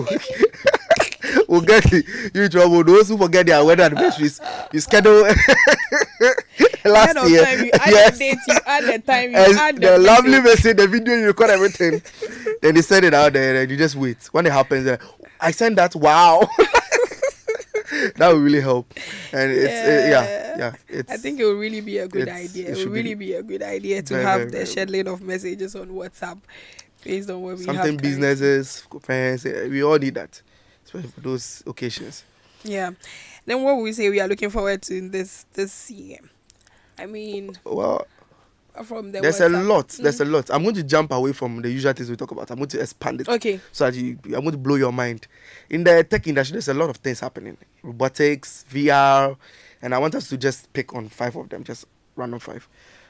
will get you in trouble, those who forget their wedding anniversaries, you schedule last year. Time, you add the date, you add the time, you add the lovely message, the video, you record everything. Then they send it out there and you just wait. When it happens, I send that. Wow. That would really help. And it's I think it will really be a good idea. It will really be a good idea to have the scheduling of messages on WhatsApp based on what we have. Something businesses, friends, we all need that, especially for those occasions. Yeah. Then what would we say we are looking forward to in this year? I mean, well, from the there's WhatsApp. a lot. There's a lot. I'm going to jump away from the usual things we talk about. I'm going to expand it. Okay. So that I'm going to blow your mind. In the tech industry, there's a lot of things happening. Robotics, VR, and I want us to just pick on 5 of them, just random 5.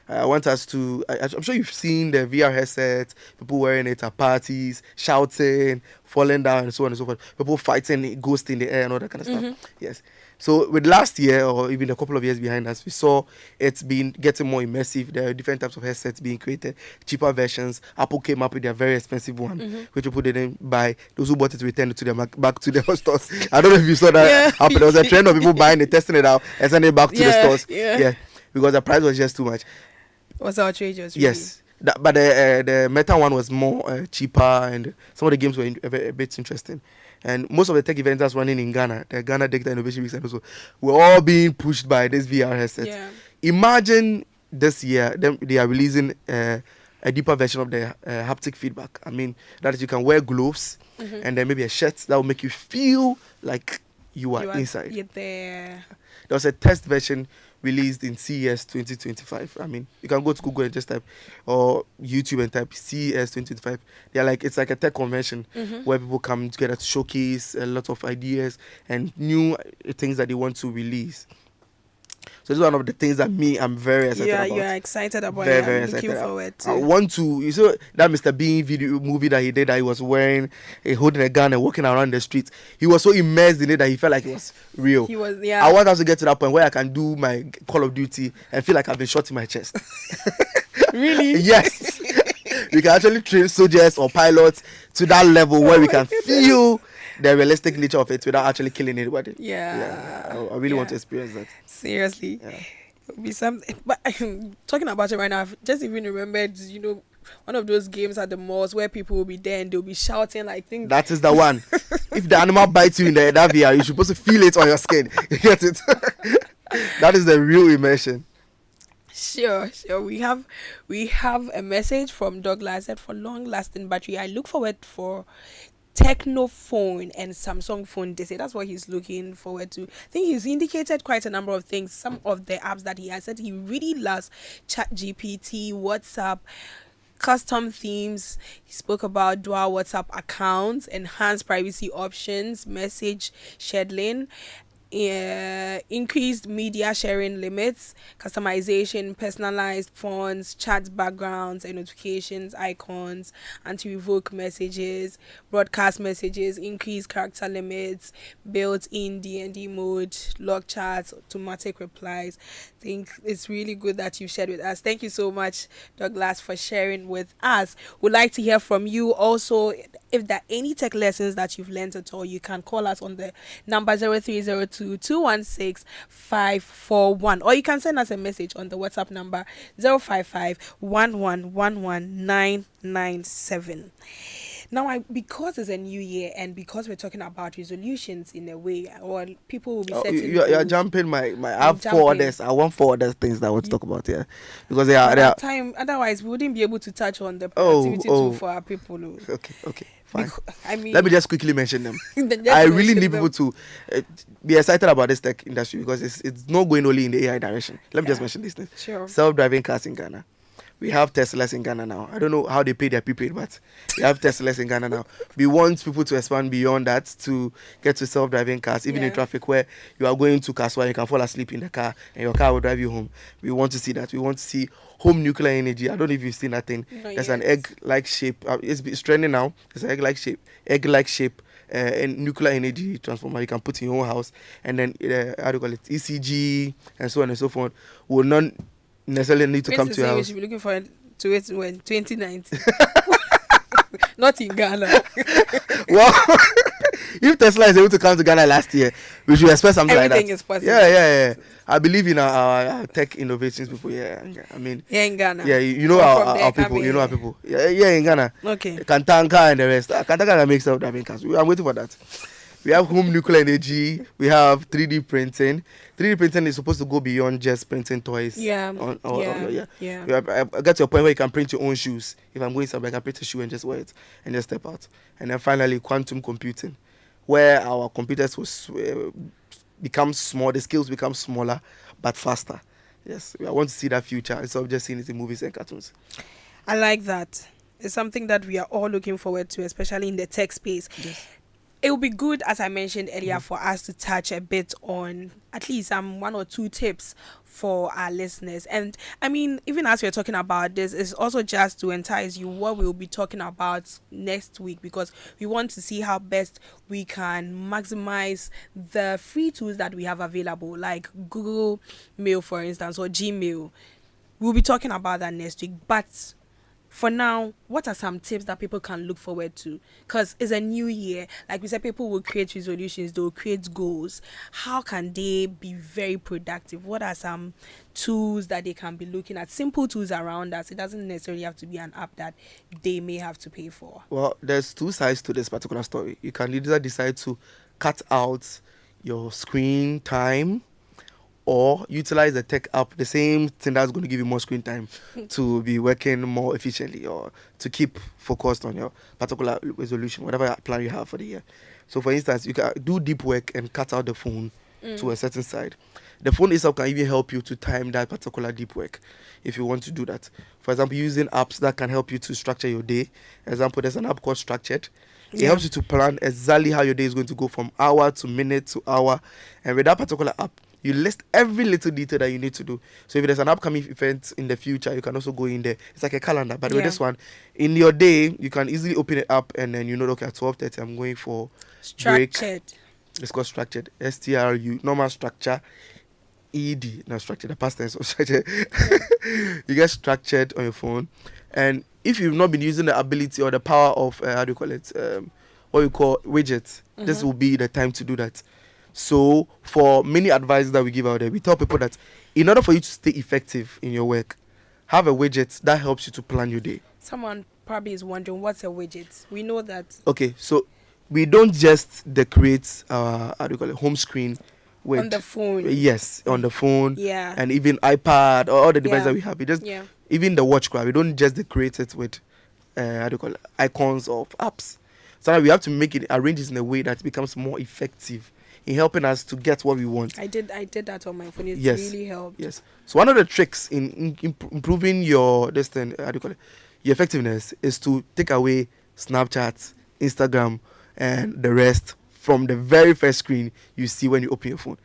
I want us to, I'm sure you've seen the VR headset, people wearing it at parties, shouting, falling down, and so on and so forth. People fighting ghosts in the air and all that kind of stuff. Yes. So with last year, or even a couple of years behind us, we saw it's been getting more immersive. There are different types of headsets being created, cheaper versions. Apple came up with their very expensive one, which people didn't buy. Those who bought it returned it to them back to their stores. I don't know if you saw that happen. There was a trend of people buying it, testing it out, and sending it back to the stores. Yeah, because the price was just too much. It was outrageous. Really. Yes. But the Meta one was more cheaper, and some of the games were a bit interesting. And most of the tech events that's running in Ghana, the Ghana Data Innovation Week, and also, we're all being pushed by this VR headset. Yeah. Imagine this year they are releasing a deeper version of the haptic feedback. I mean, that is, you can wear gloves and then maybe a shirt that will make you feel like you are inside. You're there. There was a test version released in CES 2025. I mean, you can go to Google and just type, or YouTube and type CES 2025. They're like, it's like a tech convention where people come together to showcase a lot of ideas and new things that they want to release. So this is one of the things that I'm very excited about. Yeah, you're excited about very, it. very I'm looking excited. forward to. I want to. You saw that Mr. Bean movie that he did, that he was wearing, holding a gun and walking around the streets. He was so immersed in it that he felt like it was real. He was, yeah. I want us to get to that point where I can do my Call of Duty and feel like I've been shot in my chest. Really? Yes. We can actually train soldiers or pilots to that level where we can feel the realistic nature of it without actually killing anybody. Yeah. I really want to experience that. Seriously. Yeah. It would be something. But talking about it right now, I've just even remembered, one of those games at the malls where people will be there and they'll be shouting like things. That is the one. If the animal bites you in that VR, you're supposed to feel it on your skin. You get it? That is the real immersion. Sure. We have a message from Douglas that for long-lasting battery, I look forward for Techno phone and Samsung phone. They say that's what he's looking forward to. I think he's indicated quite a number of things. Some of the apps that he has said he really loves: ChatGPT, WhatsApp, custom themes. He spoke about dual WhatsApp accounts, enhanced privacy options, message scheduling, increased media sharing limits, customization, personalized fonts, chat backgrounds and notifications, icons, anti-revoke messages, broadcast messages, increased character limits, built-in D&D mode, log chats, automatic replies. I think it's really good that you shared with us. Thank you so much, Douglas, for sharing with us. We'd like to hear from you also. If there are any tech lessons that you've learned at all, you can call us on the number 0302-216-541, or you can send us a message on the WhatsApp number 055-1111-997. Now, because it's a new year and because we're talking about resolutions in a way, or people will be setting you're jumping my I have 4 others. I want 4 other things that I want to talk about here, because they are time. Otherwise, we wouldn't be able to touch on the productivity tool for our people. Okay, fine. I mean, let me just quickly mention them. I really need people to be excited about this tech industry, because it's not going only in the AI direction. Let me just mention these things. Sure. Self-driving cars in Ghana. we have Teslas in Ghana now. I don't know how they pay their prepaid, but we have Teslas in Ghana now. We want people to expand beyond that to get to self-driving cars, even in traffic where you are going to Kaswa, you can fall asleep in the car and your car will drive you home. We want to see that. We want to see home nuclear energy. I don't know if you've seen that thing. There's an egg-like shape. It's trending now. It's an egg-like shape. And nuclear energy transformer you can put in your own house, and then how do you call it, ECG and so on and so forth will not necessarily need to come to your house. We should be looking for to it when 2019. Not in Ghana. Well, if Tesla is able to come to Ghana last year, we should expect something like that. Everything is possible. Yeah. I believe in our tech innovations people. Yeah, I mean. Yeah, in Ghana. Yeah, you know our people. You know our people. Yeah, in Ghana. Okay. Kantanka and the rest. Kantanka can make self-driving cars. I'm waiting for that. We have home nuclear energy. We have 3D printing. 3D printing is supposed to go beyond just printing toys. Yeah. I got to a point where you can print your own shoes. If I'm going somewhere, I can print a shoe and just wear it and just step out. And then finally, quantum computing, where our computers will become small, the skills become smaller but faster. Yes, I want to see that future instead of just seeing it in movies and cartoons. I like that. It's something that we are all looking forward to, especially in the tech space. Yes. It would be good, as I mentioned earlier, for us to touch a bit on at least one or two tips for our listeners. And I mean, even as we're talking about this, it's also just to entice you what we'll be talking about next week, because we want to see how best we can maximize the free tools that we have available, like Google Mail, for instance, or Gmail. We'll be talking about that next week. But for now, what are some tips that people can look forward to? Because it's a new year. Like we said, people will create resolutions, they will create goals. How can they be very productive? What are some tools that they can be looking at? Simple tools around us. It doesn't necessarily have to be an app that they may have to pay for. Well, there's two sides to this particular story. You can either decide to cut out your screen time or utilize the tech app, the same thing that's going to give you more screen time to be working more efficiently or to keep focused on your particular resolution, whatever plan you have for the year. So, for instance, you can do deep work and cut out the phone to a certain side. The phone itself can even help you to time that particular deep work if you want to do that. For example, using apps that can help you to structure your day. Example, there's an app called Structured. It helps you to plan exactly how your day is going to go from hour to minute to hour. And with that particular app, you list every little detail that you need to do. So if there's an upcoming event in the future, you can also go in there. It's like a calendar. But with this one, in your day, you can easily open it up and then you know, okay, at 12:30, I'm going for break. Structured. It's called Structured. STRU. Normal structure. ED. Not structured. The past tense of structured. You get Structured on your phone. And if you've not been using the ability or the power of, what we call widgets, this will be the time to do that. So for many advice that we give out there, we tell people that in order for you to stay effective in your work, have a widget that helps you to plan your day. Someone probably is wondering, what's a widget? We know that. Okay, so we don't just decorate home screen with on the phone. Yes, on the phone. Yeah. And even iPad or all the devices that we have. We just Yeah. even the watch crowd, we don't just decorate it with icons of apps. So we have to make it arrange it in a way that it becomes more effective in helping us to get what we want. I did that on my phone. It really helped. Yes. So one of the tricks in improving your your effectiveness is to take away Snapchat, Instagram, and the rest from the very first screen you see when you open your phone.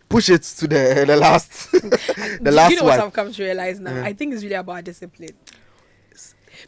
Push it to the last the last one. You know what I've come to realize now? I think it's really about discipline.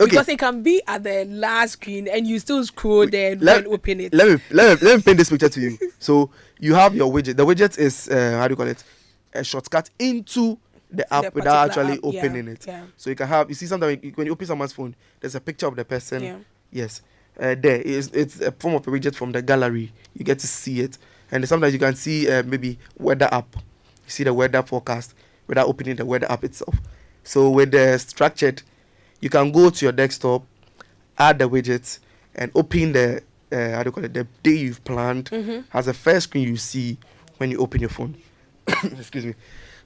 Okay. Because it can be at the last screen and you still scroll there and open it. Let me paint this picture to you. So you have your widget. The widget is a shortcut into the app without actually opening it. Yeah. So you can have, you see sometimes when you open someone's phone, there's a picture of the person. Yeah. Yes. It's a form of a widget from the gallery. You get to see it. And sometimes you can see maybe weather app. You see the weather forecast without opening the weather app itself. So with the Structured, you can go to your desktop, add the widgets, and open the the day you've planned as the first screen you see when you open your phone. Excuse me.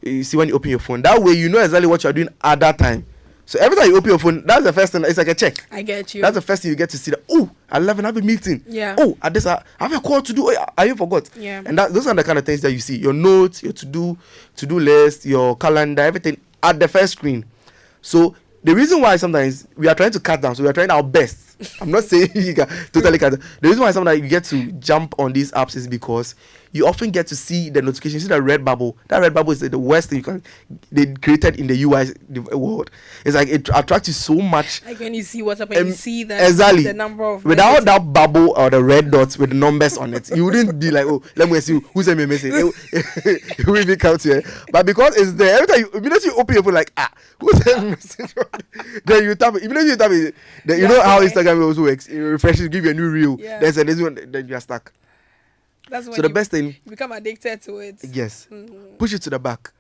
You see when you open your phone. That way you know exactly what you're doing at that time. So every time you open your phone, that's the first thing. It's like a check. I get you. That's the first thing you get to see. That at 11 I have a meeting. Yeah. At this I have a call to do. I forgot. Yeah. And those are the kind of things that you see. Your notes, your to do list, your calendar, everything at the first screen. So The reason why sometimes we are trying to cut down, so we are trying our best. I'm not saying you can totally cut down. The reason why sometimes you get to jump on these apps is because you often get to see the notification, see the red bubble. That red bubble is the worst thing they created in the UI world. It's like it attracts you so much. Like when you see what's up and you see that exactly the number of without that bubble or the red dots with the numbers on it, you wouldn't be like, oh, let me see who sent me a message. It will be count here. But because it's there, every time immediately you open your phone, like, who sent me a message? Then you tap it. Immediately you tap it. Then you know how Instagram also works. It refreshes, give you a new reel. Yeah. There's this one, then you are stuck. That's when So the best thing, you become addicted to it. yes, push it to the back,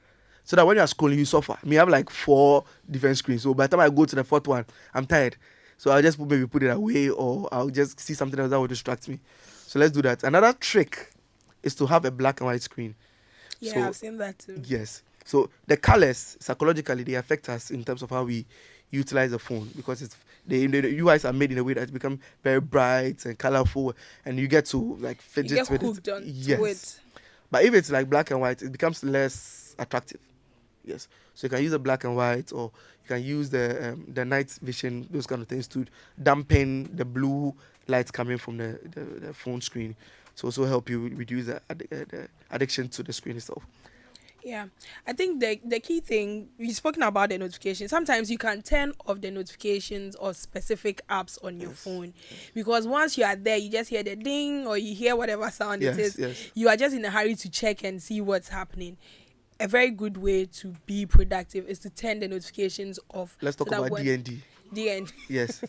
so that when you are scrolling, you suffer. I have like 4 different screens. So by the time I go to the 4th one, I'm tired. So I'll just maybe put it away, or I'll just see something else that will distract me. So let's do that. Another trick is to have a black and white screen. Yeah, So, I've seen that too. yes. So the colors, psychologically, they affect us in terms of how we utilize the phone, because the UIs are made in a way that it become very bright and colorful, and you get to like You fidget get with hooked it. on Yes. to it. But if it's like black and white, it becomes less attractive. Yes. So you can use the black and white, or you can use the night vision, those kind of things, to dampen the blue light coming from the phone screen. To also help you reduce the addiction to the screen itself. Yeah, I think the key thing, we've spoken about the notifications. Sometimes you can turn off the notifications of specific apps on your phone, because once you are there, you just hear the ding or you hear whatever sound it is. Yes. You are just in a hurry to check and see what's happening. A very good way to be productive is to turn the notifications off. Let's talk about D&D. D&D. Yes.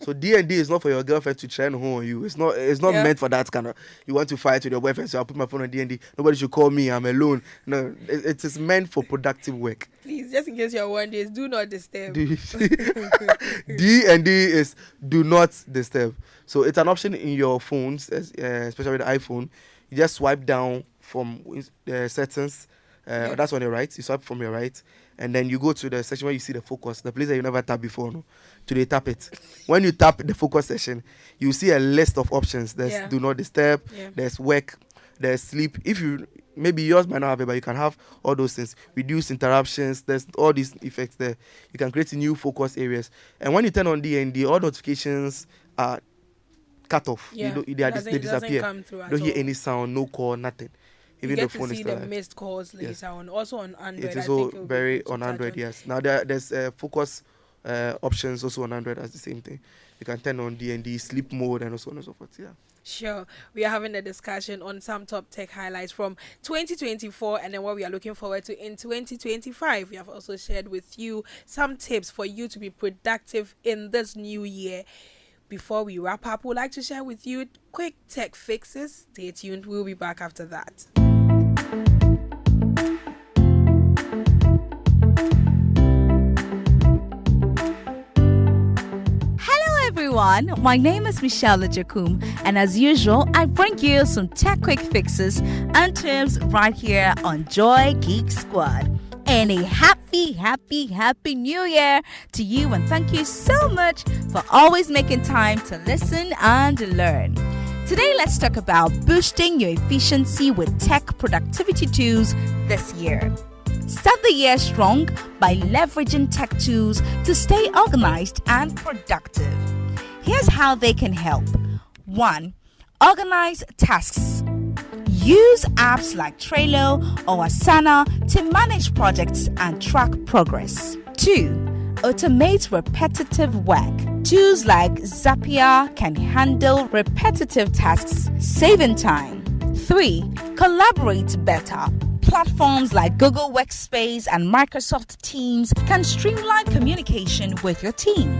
So D&D is not for your girlfriend to try and home on you. It's not meant for that kind of. You want to fight with your boyfriend, so I'll put my phone on D&D. Nobody should call me. I'm alone. No, it is meant for productive work. Please, just in case you're wondering, do not disturb. D&D is do not disturb. So it's an option in your phones, especially with the iPhone. You just swipe down from the settings. That's on your right. You swipe from your right, and then you go to the section where you see the focus, the place that you never tapped before. No, today tap it. When you tap the focus section, you see a list of options. There's do not disturb. There's work. There's sleep. If you maybe yours might not have it, but you can have all those things. Reduce interruptions. There's all these effects there. You can create new focus areas. And when you turn on D&D, all notifications are cut off. Yeah, they disappear. You don't hear any sound, no call, nothing. Even you get the phone to see is the still missed calls later Yes. on. Also on Android. It is I think all it will be very good to on touch Android, yes. Now there's focus options also on Android as the same thing. You can turn on D&D, sleep mode, and so on and so forth. Yeah. Sure. We are having a discussion on some top tech highlights from 2024 and then what we are looking forward to in 2025. We have also shared with you some tips for you to be productive in this new year. Before we wrap up, we'd like to share with you quick tech fixes. Stay tuned. We'll be back after that. Everyone, my name is Michelle Jakum, and as usual, I bring you some tech quick fixes and tips right here on Joy Geek Squad. And a happy new year to you, and thank you so much for always making time to listen and learn. Today, let's talk about boosting your efficiency with tech productivity tools this year. Start the year strong by leveraging tech tools to stay organized and productive. Here's how they can help. 1. Organize tasks. Use apps like Trello or Asana to manage projects and track progress. 2. Automate repetitive work. Tools like Zapier can handle repetitive tasks, saving time. 3. Collaborate better. Platforms like Google Workspace and Microsoft Teams can streamline communication with your team.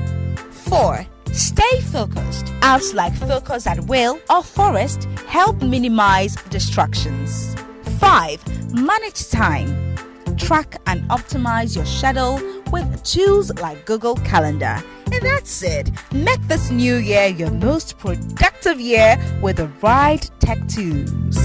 4. Stay focused. Apps like Focus at Will or Forest help minimize distractions. 5. Manage time. Track and optimize your schedule with tools like Google Calendar. And that's it. Make this new year your most productive year with the right tech tools.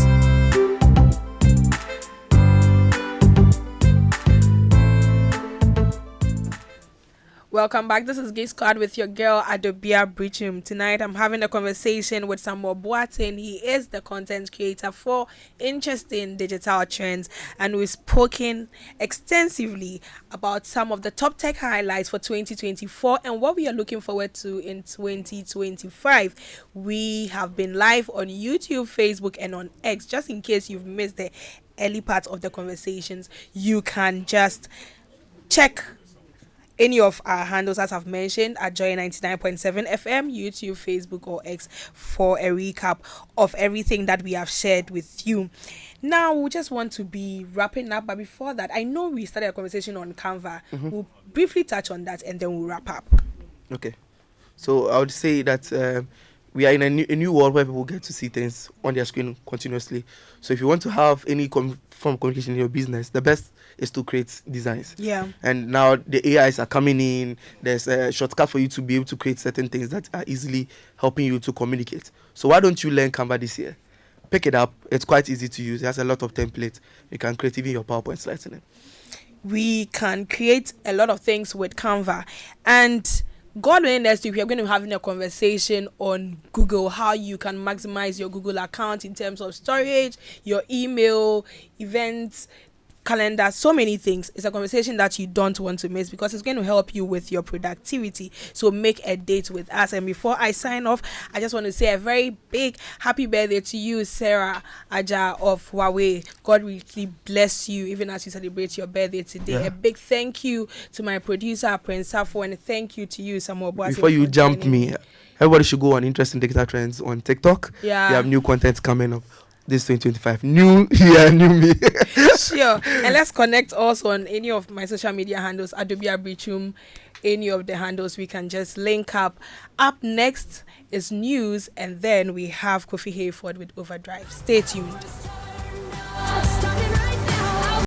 Welcome back. This is Geek Squad with your girl Adobea Biritwum. Tonight I'm having a conversation with Samuel Boateng. He is the content creator for interesting digital trends, and we've spoken extensively about some of the top tech highlights for 2024 and what we are looking forward to in 2025. We have been live on YouTube, Facebook, and on X. Just in case you've missed the early part of the conversations, you can just check any of our handles, as I've mentioned, at Joy 99.7 FM, YouTube, Facebook, or X for a recap of everything that we have shared with you. Now, we just want to be wrapping up, but before that, I know we started a conversation on Canva. We'll briefly touch on that and then we'll wrap up. Okay. So I would say that we are in a new world where people get to see things on their screen continuously. So if you want to have any form of communication in your business, the best is to create designs. Yeah. And now the AIs are coming in. There's a shortcut for you to be able to create certain things that are easily helping you to communicate. So why don't you learn Canva this year? Pick it up. It's quite easy to use. It has a lot of templates. You can create even your PowerPoint slides in it. We can create a lot of things with Canva. And God willing, next week we are going to be having a conversation on Google, how you can maximize your Google account in terms of storage, your email, events, calendar, so many things. It's a conversation that you don't want to miss because it's going to help you with your productivity. So make a date with us. And before I sign off, I just want to say a very big happy birthday to you, Sarah Aja of Huawei. God really bless you even as you celebrate your birthday today. Yeah. A big thank you to my producer Prince Safo, and thank you to you, Samuel Boateng. Before you jump me, everybody should go on Interesting Digital Trends on TikTok. Yeah. We have new content coming up. This 2025. New year, new me. Sure. And let's connect also on any of my social media handles, Adobea Biritwum, any of the handles. We can just link up. Up next is news, and then we have Kofi Hayford with Overdrive. Stay tuned.